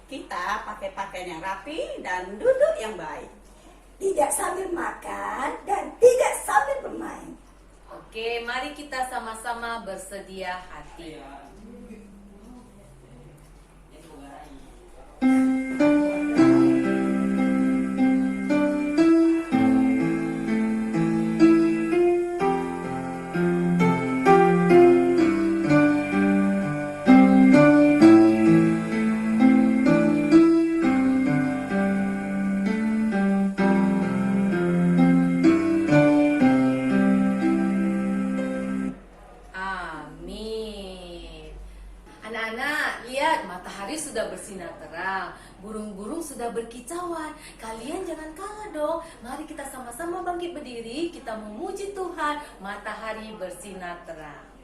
Kita pakai pakaian yang rapi dan duduk yang baik. Tidak sambil makan dan tidak sambil bermain. Oke, mari kita sama-sama bersedia hati. Amin. Anak-anak, lihat matahari sudah bersinar terang, burung-burung sudah berkicauan. Kalian jangan kalah dong. Mari kita sama-sama bangkit berdiri, kita memuji Tuhan. Matahari bersinar terang.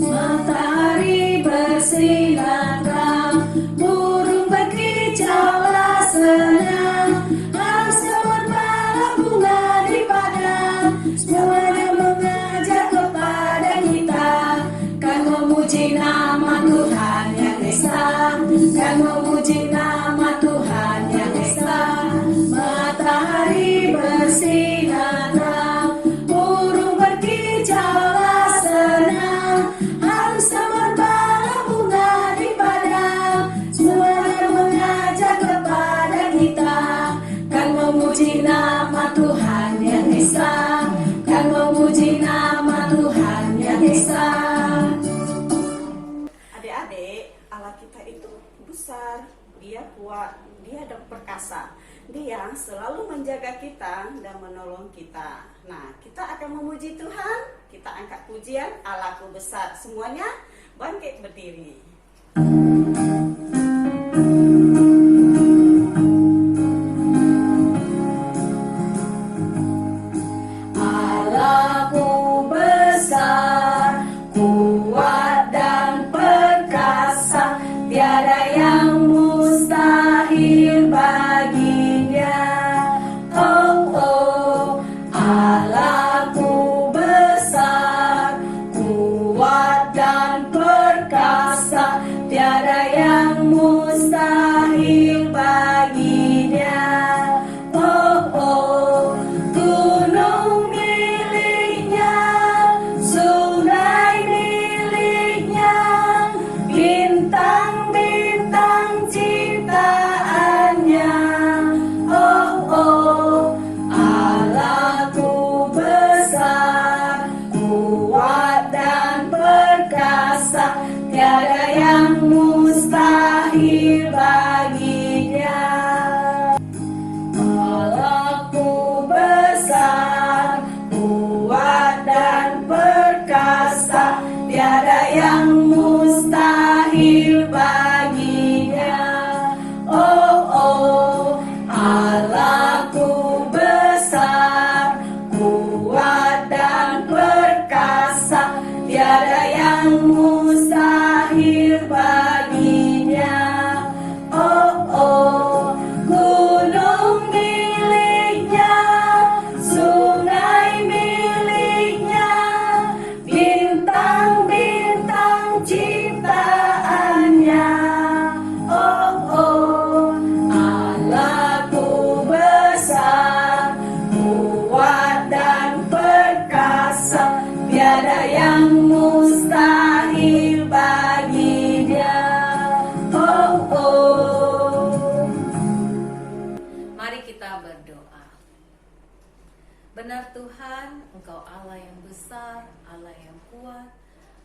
Matahari bersinar terang, burung berkicaulah senang, angsa berbala bunga di padang, semuanya mengajak kepada kita, kan memuji nama Tuhan yang Esa, kan memuji nama Tuhan yang Esa. Matahari bersinar terang, burung berkicaulah senang, angsa berbala bunga di padang, semuanya mengajak kepada kita, kan memuji nama Tuhan yang Esa, kan memuji nama Tuhan yang Esa. Adik-adik, Allah kita itu besar, Dia kuat, Dia perkasa. Dia selalu menjaga kita dan menolong kita. Nah, kita akan memuji Tuhan, kita angkat pujian, Allahku besar. Semuanya bangkit berdiri. Allahku besar, kuat dan perkasa, tiada yang mustahil baginya. Oh, oh, Allahku besar, kuat dan perkasa, tiada yang mustahil baginya. Oh, oh, gunung miliknya, sungai miliknya, bintang-bintang ciptaannya. Oh, oh, Allahku besar, kuat dan perkasa, tiada yang mustahil baginya. Allahku besar, kuat dan perkasa, tiada yang mustahil baginya. Oh, oh, Allahku besar, kuat dan perkasa, tiada yang mustahil baginya. Oh, oh, gunung miliknya, sungai miliknya, bintang-bintang ciptaannya. Oh, oh, Allahku besar, kuat dan perkasa, tiada yang mustahil baginya. Oh, oh. Mari kita berdoa. Benar Tuhan, Engkau Allah yang besar, Allah yang kuat,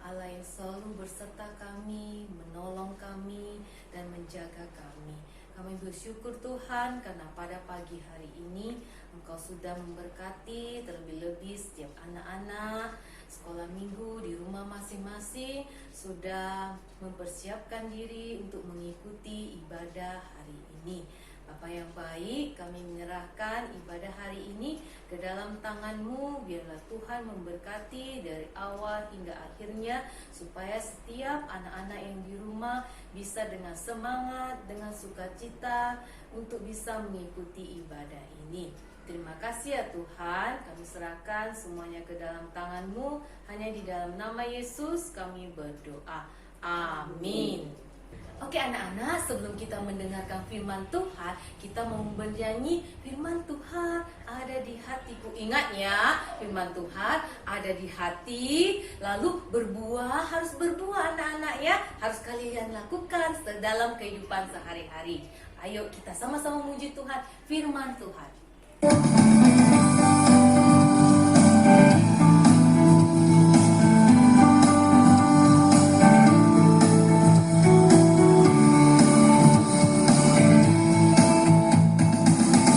Allah yang selalu berserta kami, menolong kami, dan menjaga kami. Kami bersyukur Tuhan karena pada pagi hari ini Engkau sudah memberkati terlebih-lebih setiap anak-anak sekolah minggu di rumah masing-masing, sudah mempersiapkan diri untuk mengikuti ibadah hari ini. Bapa yang baik, kami menyerahkan ibadah hari ini ke dalam tangan-Mu. Biarlah Tuhan memberkati dari awal hingga akhirnya, supaya setiap anak-anak yang di rumah bisa dengan semangat, dengan sukacita untuk bisa mengikuti ibadah ini. Terima kasih ya Tuhan, kami serahkan semuanya ke dalam tangan-Mu. Hanya di dalam nama Yesus kami berdoa. Amin. Oke anak-anak, sebelum kita mendengarkan firman Tuhan, kita mau bernyanyi firman Tuhan ada di hatiku. Ingat ya, firman Tuhan ada di hati, lalu berbuah, harus berbuah anak-anak ya. Harus kalian lakukan dalam kehidupan sehari-hari. Ayo kita sama-sama memuji Tuhan, firman Tuhan.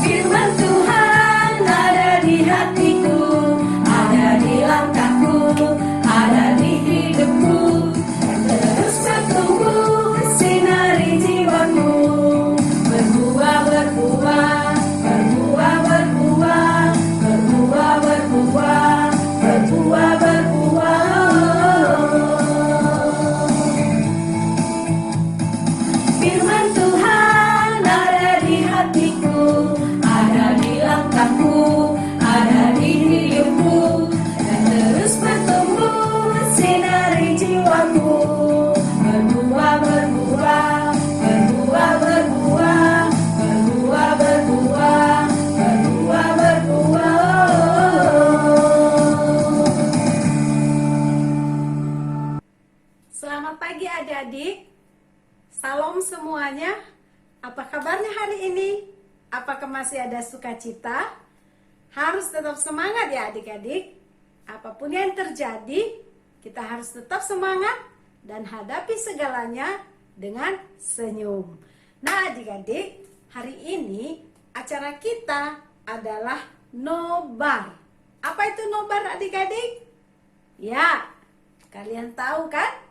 Firman Tuhan ada di hatiku, ada di langkahku, ada di hidupku, dan terus bertumbuh sinari jiwaku. Berbuah, berbuah, berbuah, berbuah, berbuah, berbuah, berbuah, berbuah. Firman Tuhan ada di hatiku, ada di langkahku, ada di hidupku, dan terus bertumbuh sinari jiwaku. Berbuah, berbuah, berbuah, berbuah, berbuah, berbuah, berbuah, berbuah. Selamat pagi adik-adik. Salam semuanya. Apa kabarnya hari ini? Apakah masih ada sukacita? Harus tetap semangat ya adik-adik. Apapun yang terjadi, kita harus tetap semangat dan hadapi segalanya dengan senyum. Nah adik-adik, hari ini acara kita adalah nobar. Apa itu nobar adik-adik? Ya, kalian tahu kan?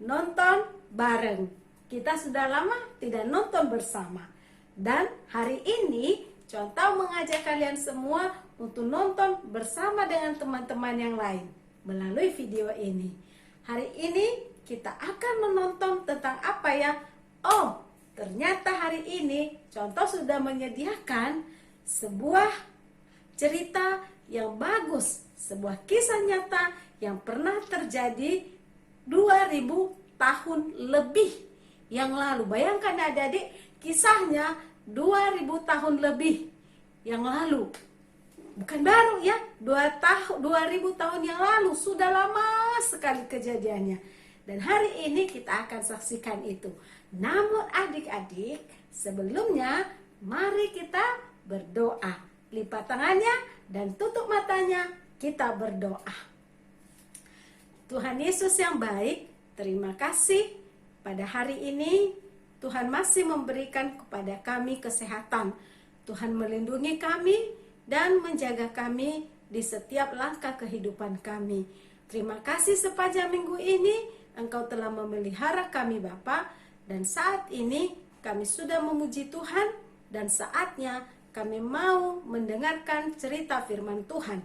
Nonton bareng. Kita sudah lama tidak nonton bersama. Dan hari ini contoh mengajak kalian semua untuk nonton bersama dengan teman-teman yang lain melalui video ini. Hari ini kita akan menonton tentang apa ya? Oh, ternyata hari ini contoh sudah menyediakan sebuah cerita yang bagus, sebuah kisah nyata yang pernah terjadi 2000 tahun lebih yang lalu. Bayangkan adik-adik, kisahnya 2000 tahun lebih yang lalu. Bukan baru ya, 2000 tahun yang lalu. Sudah lama sekali kejadiannya. Dan hari ini kita akan saksikan itu. Namun adik-adik, sebelumnya mari kita berdoa. Lipat tangannya dan tutup matanya, kita berdoa. Tuhan Yesus yang baik, terima kasih. Pada hari ini Tuhan masih memberikan kepada kami kesehatan. Tuhan melindungi kami dan menjaga kami di setiap langkah kehidupan kami. Terima kasih sepanjang minggu ini Engkau telah memelihara kami Bapa. Dan saat ini kami sudah memuji Tuhan dan saatnya kami mau mendengarkan cerita firman Tuhan.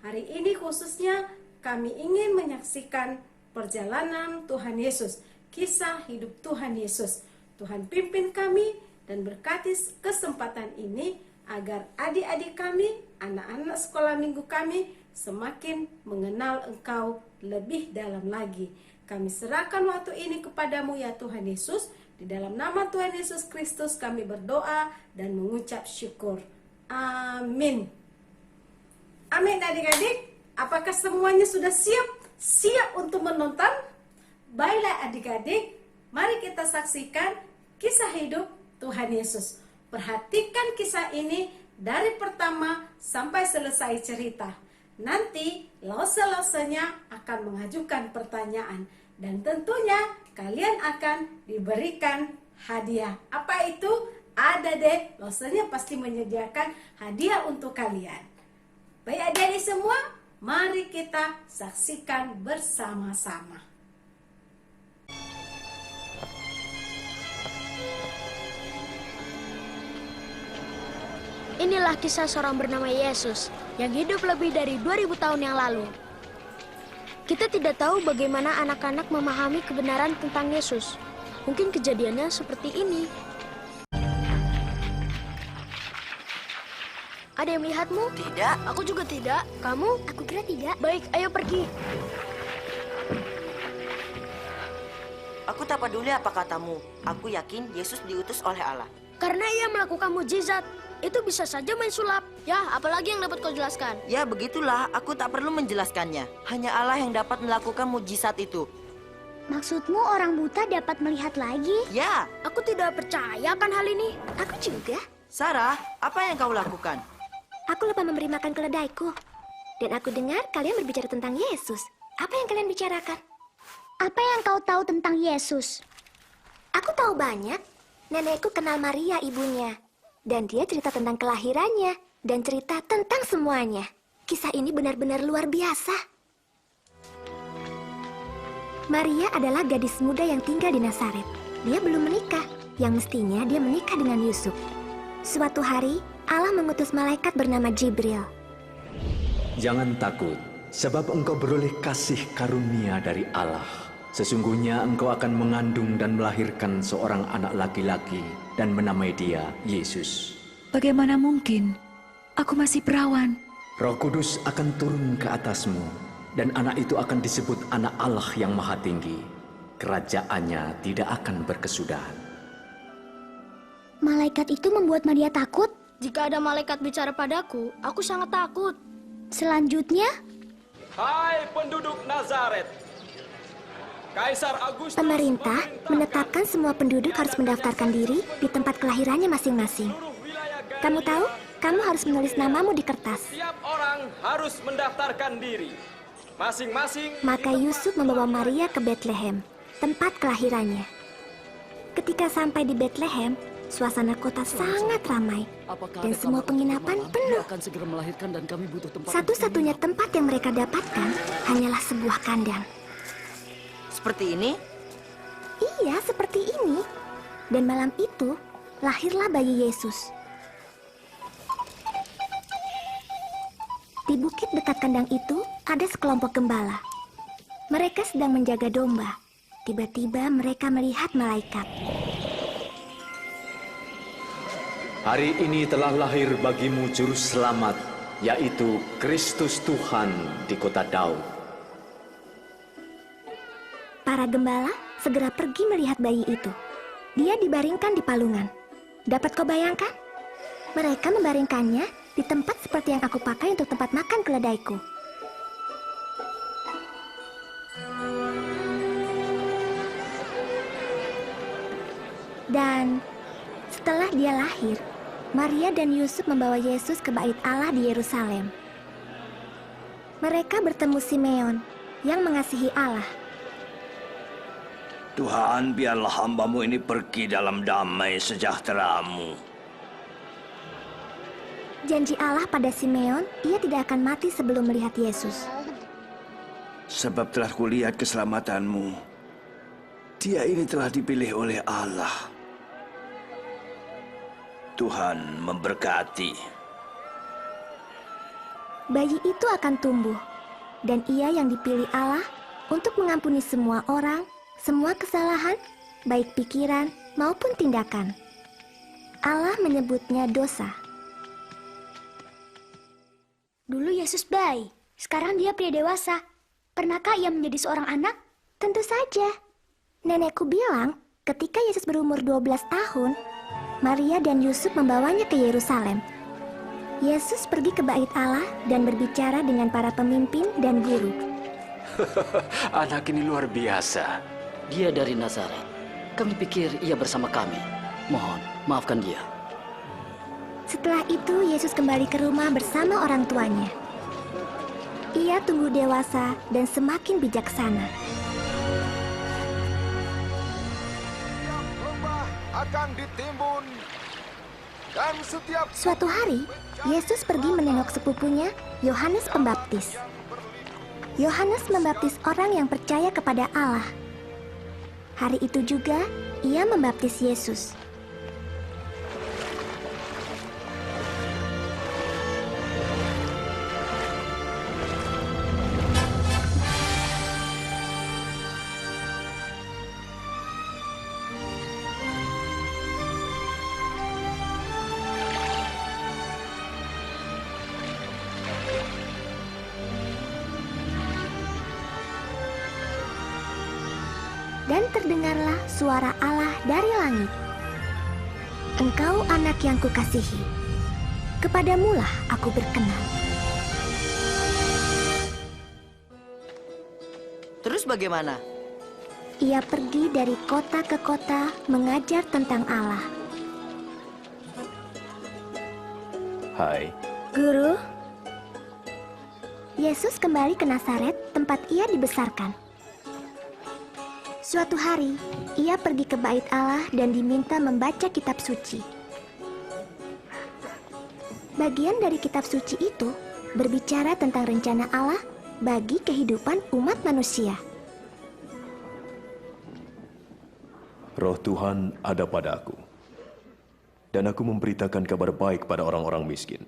Hari ini khususnya kami ingin menyaksikan perjalanan Tuhan Yesus. Kisah hidup Tuhan Yesus. Tuhan pimpin kami dan berkati kesempatan ini agar adik-adik kami, anak-anak sekolah minggu kami semakin mengenal Engkau lebih dalam lagi. Kami serahkan waktu ini kepadamu ya Tuhan Yesus. Di dalam nama Tuhan Yesus Kristus kami berdoa dan mengucap syukur. Amin. Amin adik-adik. Apakah semuanya sudah siap? Siap untuk menonton? Baiklah adik-adik, mari kita saksikan kisah hidup Tuhan Yesus. Perhatikan kisah ini dari pertama sampai selesai cerita. Nanti lose-losenya akan mengajukan pertanyaan. Dan tentunya kalian akan diberikan hadiah. Apa itu? Ada deh, losenya pasti menyediakan hadiah untuk kalian. Baik adik-adik semua, mari kita saksikan bersama-sama. Inilah kisah seorang bernama Yesus yang hidup lebih dari 2000 tahun yang lalu. Kita tidak tahu bagaimana anak-anak memahami kebenaran tentang Yesus. Mungkin kejadiannya seperti ini. Ada yang melihatmu? Tidak. Aku juga tidak. Kamu? Aku kira tidak. Baik, ayo pergi. Aku tak peduli apa katamu. Aku yakin Yesus diutus oleh Allah. Karena ia melakukan mukjizat. Itu bisa saja main sulap. Ya, apalagi yang dapat kau jelaskan? Ya, begitulah. Aku tak perlu menjelaskannya. Hanya Allah yang dapat melakukan mujizat itu. Maksudmu orang buta dapat melihat lagi? Ya, Aku tidak percaya akan hal ini. Aku juga. Sarah, apa yang kau lakukan? Aku lupa memberi makan keledaiku. Dan aku dengar kalian berbicara tentang Yesus. Apa yang kalian bicarakan? Apa yang kau tahu tentang Yesus? Aku tahu banyak. Nenekku kenal Maria ibunya. Dan dia cerita tentang kelahirannya. Dan cerita tentang semuanya. Kisah ini benar-benar luar biasa. Maria adalah gadis muda yang tinggal di Nazaret. Dia belum menikah. Yang mestinya dia menikah dengan Yusuf. Suatu hari, Allah mengutus malaikat bernama Jibril. Jangan takut, sebab engkau beroleh kasih karunia dari Allah. Sesungguhnya engkau akan mengandung dan melahirkan seorang anak laki-laki dan menamai dia Yesus. Bagaimana mungkin? Aku masih perawan. Roh Kudus akan turun ke atasmu, dan anak itu akan disebut anak Allah yang Maha Tinggi. Kerajaannya tidak akan berkesudahan. Malaikat itu membuat Maria takut. Jika ada malaikat bicara padaku, aku sangat takut. Selanjutnya, Hai penduduk Nazaret, Kaisar Agustus pemerintah menetapkan semua penduduk harus mendaftarkan diri di tempat kelahirannya masing-masing. seluruh wilayah Galilea. Kamu tahu, kamu harus menulis namamu di kertas. Setiap orang harus mendaftarkan diri. Masing-masing. Maka Yusuf membawa Maria ke Bethlehem, tempat kelahirannya. Ketika sampai di Bethlehem, suasana kota sangat ramai dan semua penginapan penuh. Satu-satunya tempat yang mereka dapatkan hanyalah sebuah kandang. Seperti ini? Iya, seperti ini. Dan malam itu, lahirlah bayi Yesus. Di bukit dekat kandang itu, ada sekelompok gembala. Mereka sedang menjaga domba. Tiba-tiba mereka melihat malaikat. Hari ini telah lahir bagimu juru selamat, yaitu Kristus Tuhan di kota Daud. Para gembala segera pergi melihat bayi itu. Dia dibaringkan di palungan. Dapat kau bayangkan? Mereka membaringkannya di tempat seperti yang aku pakai untuk tempat makan keledaiku. Dan setelah dia lahir, Maria dan Yusuf membawa Yesus ke bait Allah di Yerusalem. Mereka bertemu Simeon yang mengasihi Allah. Tuhan, biarlah hambamu ini pergi dalam damai sejahteramu. Janji Allah pada Simeon, ia tidak akan mati sebelum melihat Yesus. Sebab telah kulihat keselamatanmu. Dia ini telah dipilih oleh Allah. Tuhan memberkati. Bayi itu akan tumbuh, dan ia yang dipilih Allah untuk mengampuni semua orang, semua kesalahan, baik pikiran maupun tindakan. Allah menyebutnya dosa. Dulu Yesus bayi, sekarang dia pria dewasa. Pernahkah ia menjadi seorang anak? Tentu saja. Nenekku bilang, ketika Yesus berumur 12 tahun, Maria dan Yusuf membawanya ke Yerusalem. Yesus pergi ke bait Allah dan berbicara dengan para pemimpin dan guru. Anak ini luar biasa. Dia dari Nazaret. Kami pikir ia bersama kami. Mohon, maafkan dia. Setelah itu, Yesus kembali ke rumah bersama orang tuanya. Ia tumbuh dewasa dan semakin bijaksana. Akan ditimbun dan setiap Suatu hari, Yesus pergi menengok sepupunya, Yohanes Pembaptis. Yohanes membaptis orang yang percaya kepada Allah. Hari itu juga, ia membaptis Yesus. dan terdengarlah suara Allah dari langit. Engkau anak yang kukasihi, kepadamulah aku berkenan. Terus bagaimana? Ia pergi dari kota ke kota mengajar tentang Allah. Hai, Guru, Yesus kembali ke Nazaret, tempat ia dibesarkan. Suatu hari, ia pergi ke bait Allah dan diminta membaca kitab suci. Bagian dari kitab suci itu berbicara tentang rencana Allah bagi kehidupan umat manusia. Roh Tuhan ada pada aku, dan aku memberitakan kabar baik pada orang-orang miskin.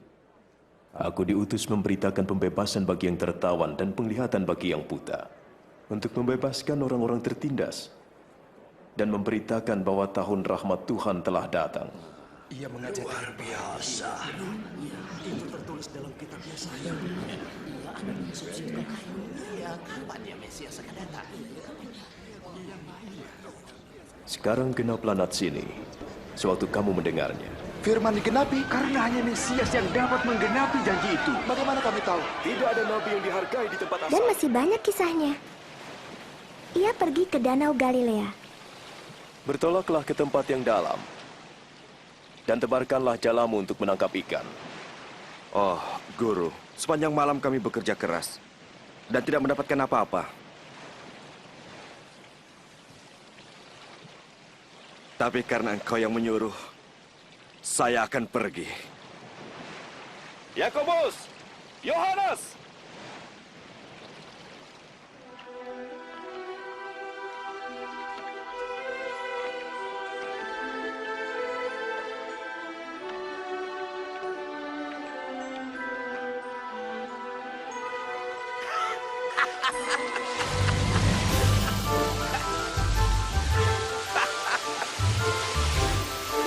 Aku diutus memberitakan pembebasan bagi yang tertawan dan penglihatan bagi yang buta, untuk membebaskan orang-orang tertindas, dan memberitakan bahwa tahun rahmat Tuhan telah datang. Ia mengajar luar biasa. Itu tertulis dalam kitab Yesaya. Anak Yesus itu kapan dia Mesias akan datang? Sekarang genaplah nats ini, sewaktu kamu mendengarnya. Firman digenapi karena hanya Mesias yang dapat menggenapi janji itu. Bagaimana kami tahu? Tidak ada nabi yang dihargai di tempat asal. Dan masih banyak kisahnya. Ia pergi ke Danau Galilea. Bertolaklah ke tempat yang dalam, dan tebarkanlah jalamu untuk menangkap ikan. Oh, Guru, sepanjang malam kami bekerja keras dan tidak mendapatkan apa-apa. Tapi karena Engkau yang menyuruh, saya akan pergi. Yakobus, Yohanes.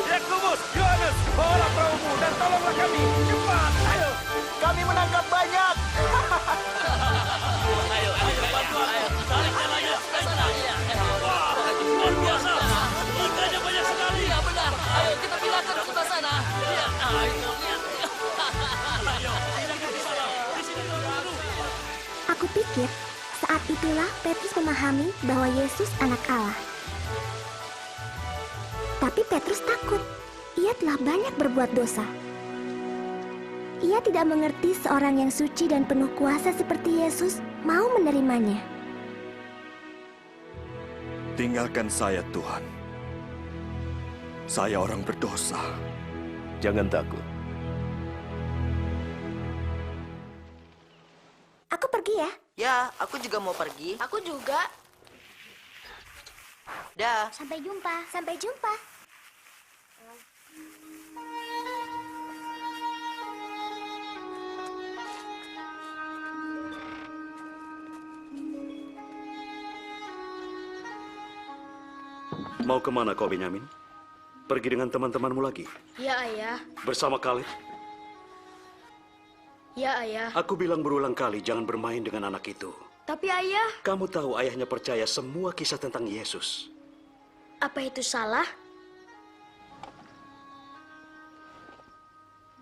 Yakobus, Yohanes, bawalah perahumu dan tolonglah kami. Cepat, ayo. Kami menangkap banyak. Ayo, bantu aku. Tarik jalannya. Wah, luar biasa. Ikannya banyak sekali. Iya, benar. Ayo, kita pindahkan ke sebelah sana. Iya, itu lihat. Ayo, pindahkan ke sana. Di sini dulu. Aku pikir saat itulah Petrus memahami bahwa Yesus anak Allah. Tapi Petrus takut. Ia telah banyak berbuat dosa. Ia tidak mengerti seorang yang suci dan penuh kuasa seperti Yesus mau menerimanya. Tinggalkan saya, Tuhan. Saya orang berdosa. Jangan takut. Aku pergi ya. Ya, aku juga mau pergi. Aku juga. Dah. Sampai jumpa. Sampai jumpa. Mau kemana kau, Benyamin? Pergi dengan teman-temanmu lagi? Ya, Ayah. Bersama Kaleb? Ya, Ayah. Aku bilang berulang kali jangan bermain dengan anak itu. Tapi Ayah, Kamu tahu ayahnya percaya semua kisah tentang Yesus. apa itu salah?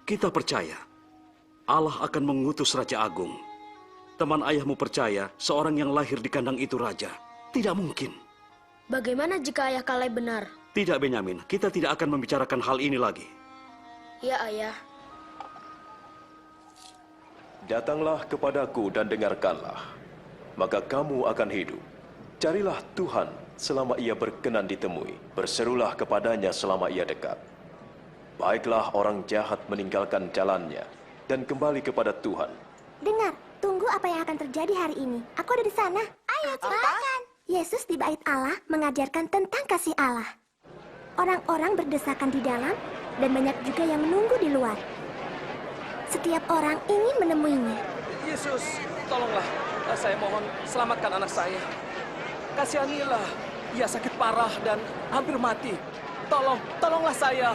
Kita percaya Allah akan mengutus Raja Agung. Teman ayahmu percaya seorang yang lahir di kandang itu raja. Tidak mungkin. Bagaimana jika Ayah Kaleb benar? Tidak, Benyamin. Kita tidak akan membicarakan hal ini lagi. Ya, Ayah. Datanglah kepadaku dan dengarkanlah, maka kamu akan hidup. Carilah Tuhan selama ia berkenan ditemui. Berserulah kepadanya selama ia dekat. Baiklah orang jahat meninggalkan jalannya dan kembali kepada Tuhan. Dengar, tunggu apa yang akan terjadi hari ini. Aku ada di sana. Ayo, cepat. Yesus di bait Allah mengajarkan tentang kasih Allah. Orang-orang berdesakan di dalam dan banyak juga yang menunggu di luar. Setiap orang ingin menemuinya. Yesus, tolonglah. Saya mohon, selamatkan anak saya. Kasihanilah. Ia sakit parah dan hampir mati. Tolonglah saya.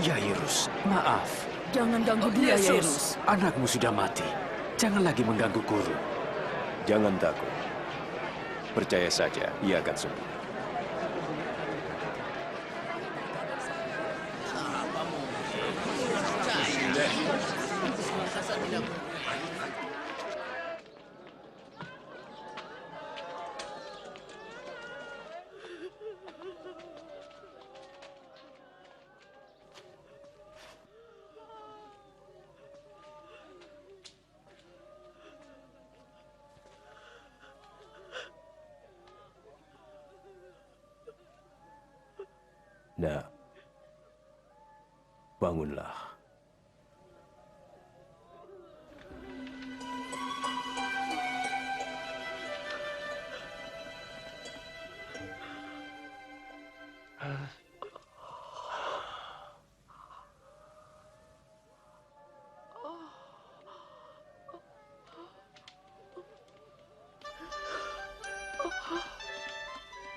Yairus, maaf. Jangan ganggu dia, Yairus. Anakmu sudah mati. Jangan lagi mengganggu guru. Jangan takut. Percaya saja, ia akan sembuh. Nah, bangunlah.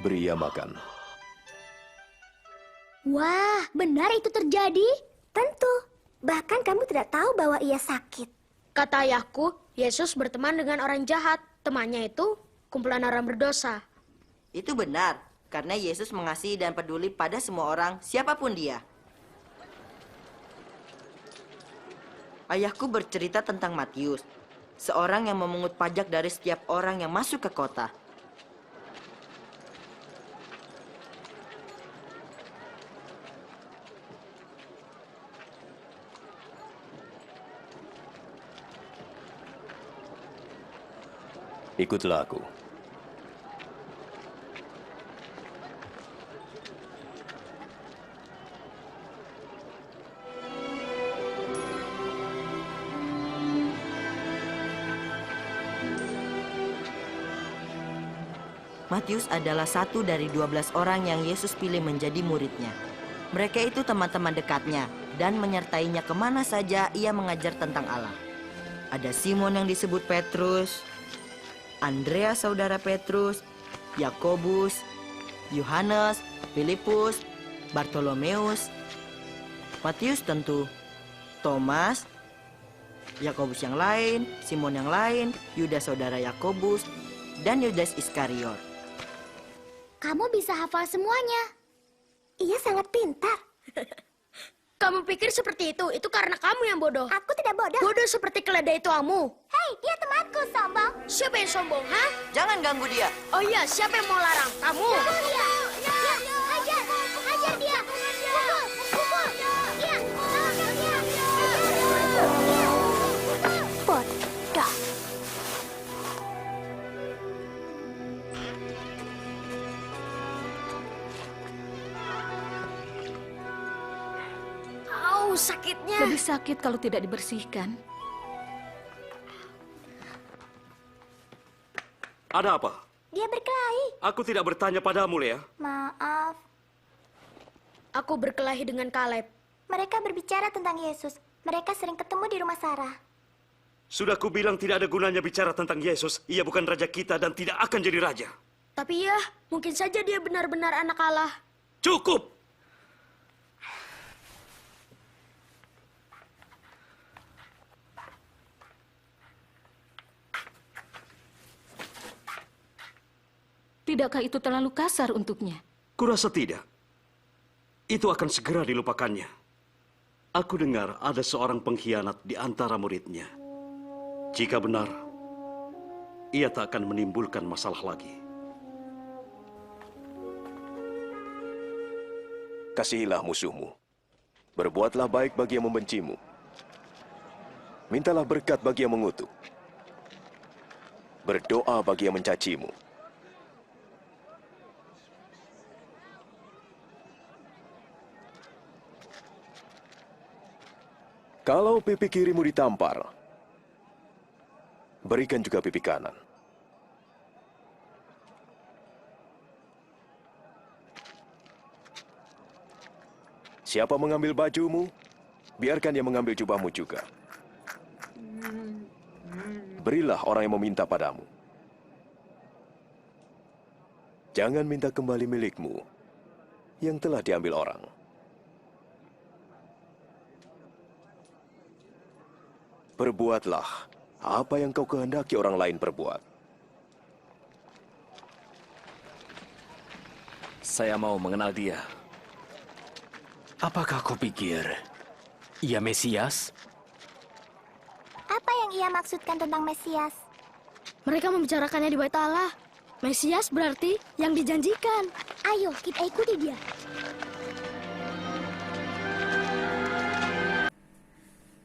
Beri ia makan. Wah, benar itu terjadi? Tentu. Bahkan kamu tidak tahu bahwa ia sakit. Kata ayahku, Yesus berteman dengan orang jahat. Temannya itu kumpulan orang berdosa. Itu benar, karena Yesus mengasihi dan peduli pada semua orang, siapapun dia. Ayahku bercerita tentang Matius, seorang yang memungut pajak dari setiap orang yang masuk ke kota. Ikutlah aku. Matius adalah satu dari 12 orang yang Yesus pilih menjadi muridnya. Mereka itu teman-teman dekatnya dan menyertainya kemana saja ia mengajar tentang Allah. Ada Simon yang disebut Petrus, Andreas saudara Petrus, Yakobus, Yohanes, Filipus, Bartolomeus, Matius tentu, Thomas, Yakobus yang lain, Simon yang lain, Yudas saudara Yakobus, dan Yudas Iskariot. Kamu bisa hafal semuanya. Ia sangat pintar. Kamu pikir seperti itu karena kamu yang bodoh. Aku tidak bodoh. Bodoh seperti keledai tuamu. Hei, dia temanku, sombong. Siapa yang sombong, ha? Jangan ganggu dia. Oh iya, siapa yang mau larang? Kamu. Hajar dia. Pukul. Iya, bodoh. Au, sakitnya. Lebih sakit kalau tidak dibersihkan. Ada apa? Dia berkelahi. Aku tidak bertanya padamu, Lea. Maaf. Aku berkelahi dengan Kaleb. Mereka berbicara tentang Yesus. Mereka sering ketemu di rumah Sarah. Sudah kubilang tidak ada gunanya bicara tentang Yesus. Ia bukan raja kita dan tidak akan jadi raja. Tapi ya, mungkin saja dia benar-benar anak Allah. Cukup! Tidakkah itu terlalu kasar untuknya? Kurasa tidak. Itu akan segera dilupakannya. Aku dengar ada seorang pengkhianat di antara muridnya. Jika benar, ia tak akan menimbulkan masalah lagi. Kasihilah musuhmu. Berbuatlah baik bagi yang membencimu. Mintalah berkat bagi yang mengutuk. Berdoa bagi yang mencacimu. Kalau pipi kirimu ditampar, berikan juga pipi kanan. Siapa mengambil bajumu, biarkan dia mengambil jubahmu juga. Berilah orang yang meminta padamu. Jangan minta kembali milikmu yang telah diambil orang. Perbuatlah apa yang kau kehendaki orang lain perbuat. Saya mau mengenal dia. Apakah kau pikir ia Mesias? Apa ia maksudkan tentang Mesias? Mereka membicarakannya di bait Allah. Mesias berarti yang dijanjikan. Ayo, kita ikuti dia.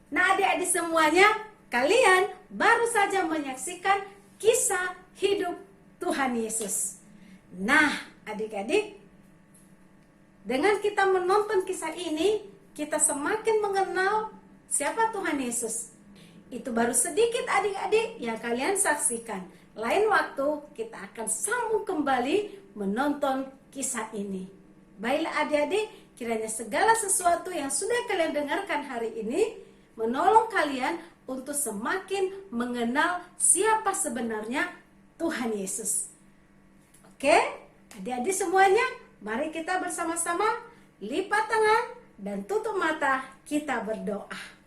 Nah, adik-adik semuanya, kalian baru saja menyaksikan kisah hidup Tuhan Yesus. Nah, adik-adik, dengan kita menonton kisah ini, kita semakin mengenal siapa Tuhan Yesus. Itu baru sedikit adik-adik yang kalian saksikan. Lain waktu kita akan sambung kembali menonton kisah ini. Baiklah adik-adik, kiranya segala sesuatu yang sudah kalian dengarkan hari ini menolong kalian untuk semakin mengenal siapa sebenarnya Tuhan Yesus. Oke, adik-adik semuanya, mari kita bersama-sama lipat tangan dan tutup mata, kita berdoa.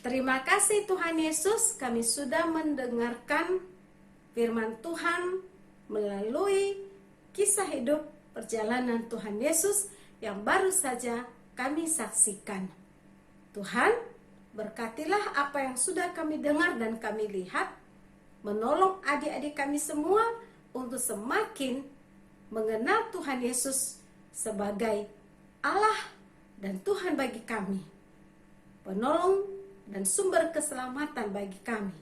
Terima kasih Tuhan Yesus, kami sudah mendengarkan firman Tuhan melalui kisah hidup perjalanan Tuhan Yesus yang baru saja kami saksikan. Tuhan, berkatilah apa yang sudah kami dengar dan kami lihat, menolong adik-adik kami semua untuk semakin mengenal Tuhan Yesus sebagai Allah dan Tuhan bagi kami, penolong dan sumber keselamatan bagi kami.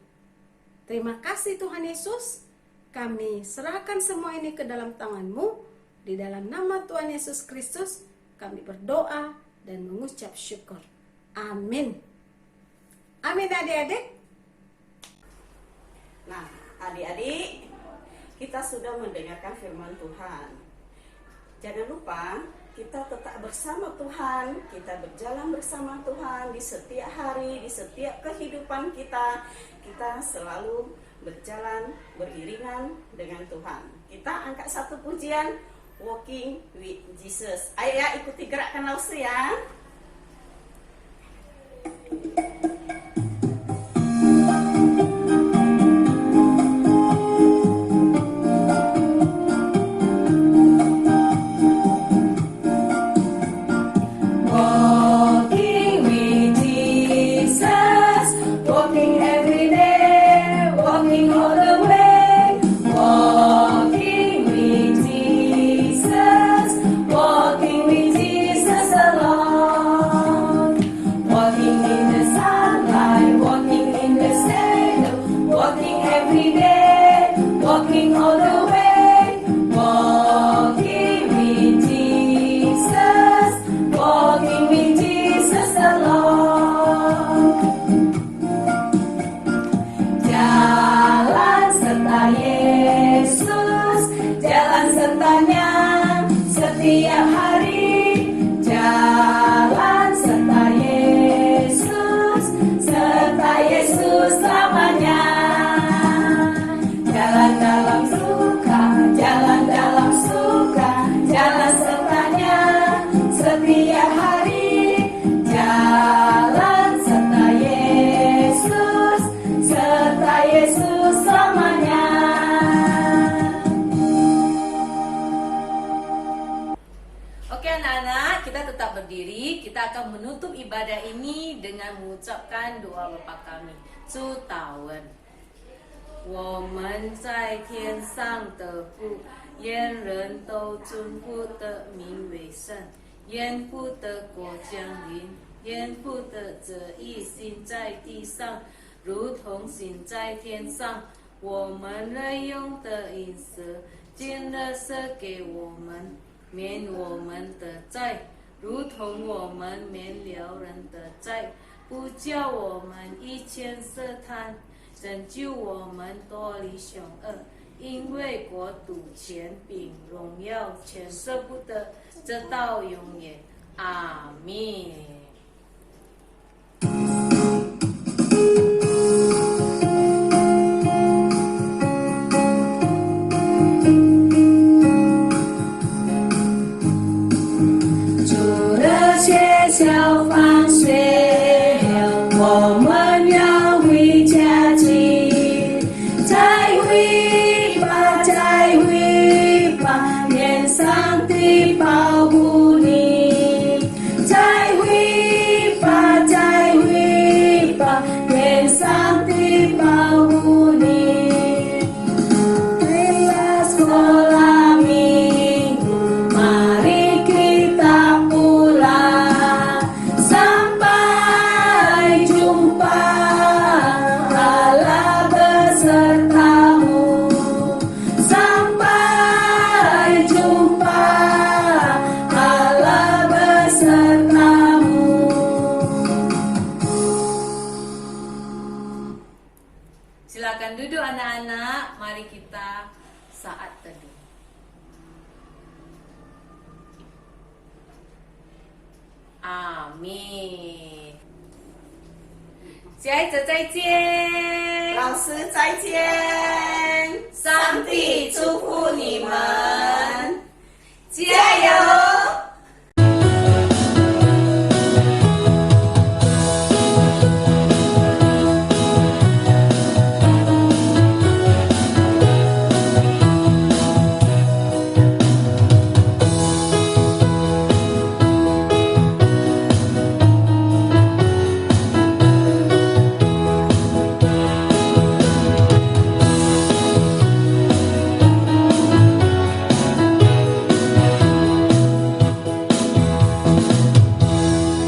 Terima kasih Tuhan Yesus, kami serahkan semua ini ke dalam tangan-Mu. Di dalam nama Tuhan Yesus Kristus kami berdoa dan mengucap syukur. Amin. Amin adik-adik. Nah, adik-adik, kita sudah mendengarkan firman Tuhan. Jangan lupa kita tetap bersama Tuhan, kita berjalan bersama Tuhan di setiap hari, di setiap kehidupan kita. Kita selalu berjalan beriringan dengan Tuhan. Kita angkat satu pujian, Walking with Jesus. Ayo ya, ikuti gerakan Lausri ya. Walking with Jesus, walking every day, walking all the way. Walking with Jesus, walking with Jesus alone. Walking in the sunlight, walking in the shadow, walking every day, walking all the way. Walking with Jesus, walking with Jesus alone. Jalan serta Yesus, jalan sertanya setiap hari. Jalan serta Yesus, serta Yesus selamanya. Jalan dalam suka, jalan dalam suka, jalan sertanya setiap hari. Jalan serta Yesus, serta Yesus selamanya. Oke anak-anak, kita tetap berdiri. Kita akan menutup ibadah ini dengan mengucapkan doa Bapa kami. 祝祷文，我们在天上的父，愿人都尊父的名为圣，愿父的国降临，愿父的旨意行在地上，如同行在天上。我们日用的饮食，今日赐给我们，免我们的债，如同我们免了人的债，不叫我们一欠试探，拯救我们脱离凶恶。因为国度、权柄、荣耀，全舍不得，直到永远。阿们。主的学校放学了，我们要回家去。再会吧，再会吧，愿上帝保护你。再会 Silakan duduk anak-anak, mari kita saat teduh. Amin. 下一则再见，老师再见，上帝祝福你们，加油！